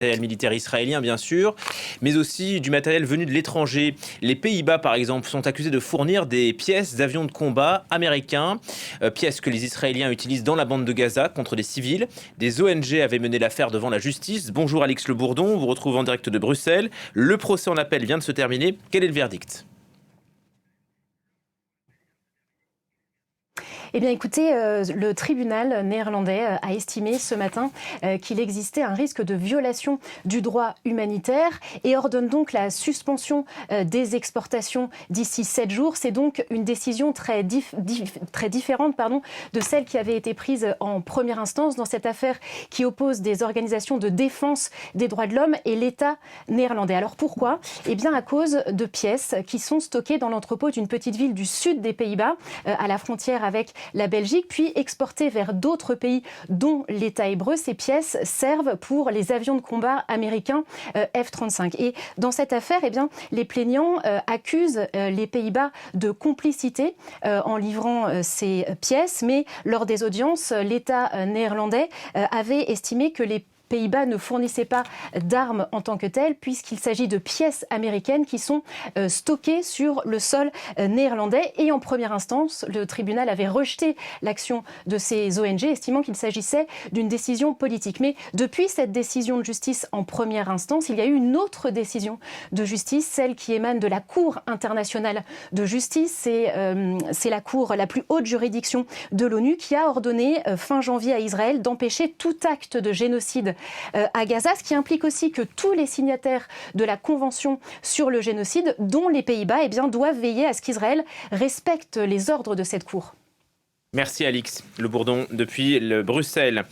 matériel militaire israélien, bien sûr, mais aussi du matériel venu de l'étranger. Les Pays-Bas, par exemple, sont accusés de fournir des pièces d'avions de combat américains, pièces que les Israéliens utilisent dans la bande de Gaza contre des civils. Des ONG avaient mené l'affaire devant la justice. Bonjour Alix Le Bourdon, on vous retrouve en direct de Bruxelles. Le procès en appel vient de se terminer. Quel est le verdict ? Eh bien écoutez, le tribunal néerlandais a estimé ce matin qu'il existait un risque de violation du droit humanitaire et ordonne donc la suspension des exportations d'ici 7 jours. C'est donc une décision très différente de celle qui avait été prise en première instance dans cette affaire qui oppose des organisations de défense des droits de l'homme et l'État néerlandais. Alors pourquoi ? Eh bien à cause de pièces qui sont stockées dans l'entrepôt d'une petite ville du sud des Pays-Bas, à la frontière avec la Belgique, puis exportées vers d'autres pays, dont l'État hébreu. Ces pièces servent pour les avions de combat américains F-35. Et dans cette affaire, eh bien, les plaignants accusent les Pays-Bas de complicité en livrant ces pièces, mais lors des audiences, l'État néerlandais avait estimé que les Pays-Bas ne fournissaient pas d'armes en tant que telles, puisqu'il s'agit de pièces américaines qui sont stockées sur le sol néerlandais. Et en première instance, le tribunal avait rejeté l'action de ces ONG, estimant qu'il s'agissait d'une décision politique. Mais depuis cette décision de justice en première instance, il y a eu une autre décision de justice, celle qui émane de la Cour internationale de justice. C'est la Cour, la plus haute juridiction de l'ONU, qui a ordonné fin janvier à Israël d'empêcher tout acte de génocide à Gaza, ce qui implique aussi que tous les signataires de la Convention sur le génocide, dont les Pays-Bas, eh bien, doivent veiller à ce qu'Israël respecte les ordres de cette Cour. Merci Alix Le Bourdon depuis Bruxelles.